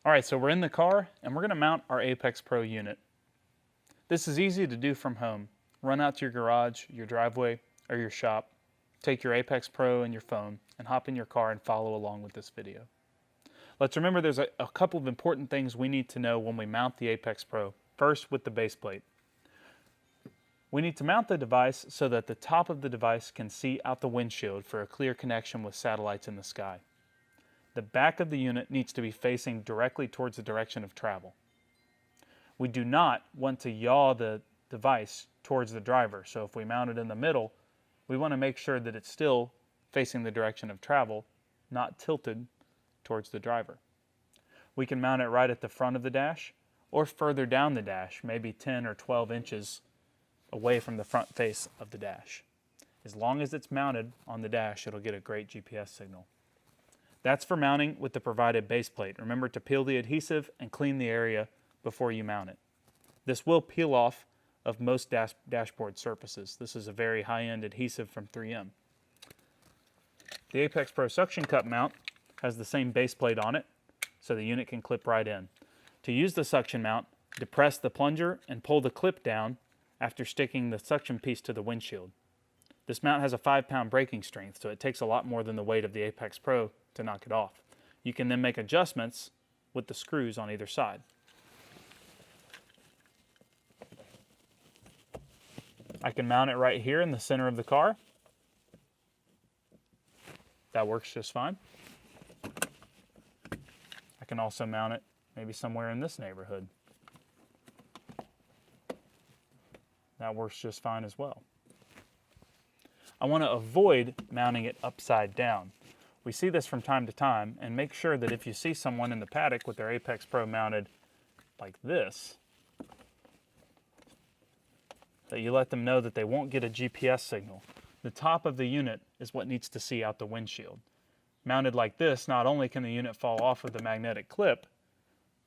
All right, so we're in the car and we're going to mount our Apex Pro unit. This is easy to do from home. Run out to your garage, your driveway, or your shop. Take your Apex Pro and your phone and hop in your car and follow along with this video. Let's remember there's a couple of important things we need to know when we mount the Apex Pro. First, with the base plate. We need to mount the device so that the top of the device can see out the windshield for a clear connection with satellites in the sky. The back of the unit needs to be facing directly towards the direction of travel. We do not want to yaw the device towards the driver, so if we mount it in the middle, we want to make sure that it's still facing the direction of travel, not tilted towards the driver. We can mount it right at the front of the dash or further down the dash, maybe 10 or 12 inches away from the front face of the dash. As long as it's mounted on the dash, it'll get a great GPS signal. That's for mounting with the provided base plate. Remember to peel the adhesive and clean the area before you mount it. This will peel off of most dashboard surfaces. This is a very high-end adhesive from 3M. The Apex Pro suction cup mount has the same base plate on it, so the unit can clip right in. To use the suction mount, depress the plunger and pull the clip down after sticking the suction piece to the windshield. This mount has a 5-pound braking strength, so it takes a lot more than the weight of the Apex Pro to knock it off. You can then make adjustments with the screws on either side. I can mount it right here in the center of the car. That works just fine. I can also mount it maybe somewhere in this neighborhood. That works just fine as well. I want to avoid mounting it upside down. We see this from time to time, and make sure that if you see someone in the paddock with their Apex Pro mounted like this, that you let them know that they won't get a GPS signal. The top of the unit is what needs to see out the windshield. Mounted like this, not only can the unit fall off of the magnetic clip,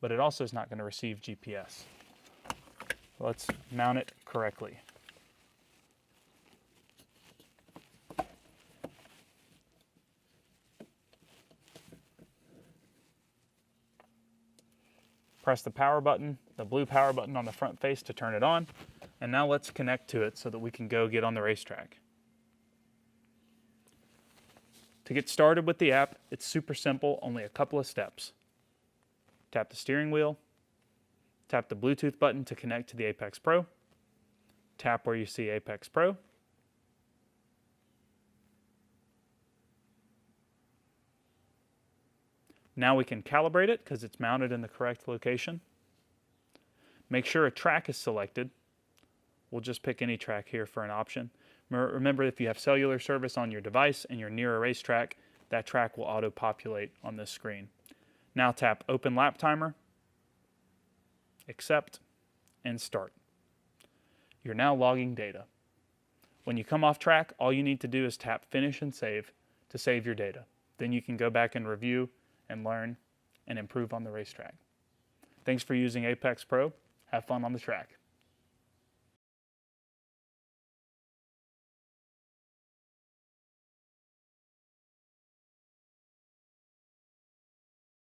but it also is not going to receive GPS. Let's mount it correctly. Press the power button, the blue power button on the front face to turn it on, and now let's connect to it so that we can go get on the racetrack. To get started with the app, it's super simple, only a couple of steps. Tap the steering wheel, tap the Bluetooth button to connect to the Apex Pro, tap where you see Apex Pro, now we can calibrate it because it's mounted in the correct location. Make sure a track is selected. We'll just pick any track here for an option. Remember, if you have cellular service on your device and you're near a racetrack, that track will auto-populate on this screen. Now tap Open Lap Timer, Accept, and Start. You're now logging data. When you come off track, all you need to do is tap Finish and Save to save your data. Then you can go back and review and learn and improve on the racetrack. Thanks for using Apex Pro. Have fun on the track.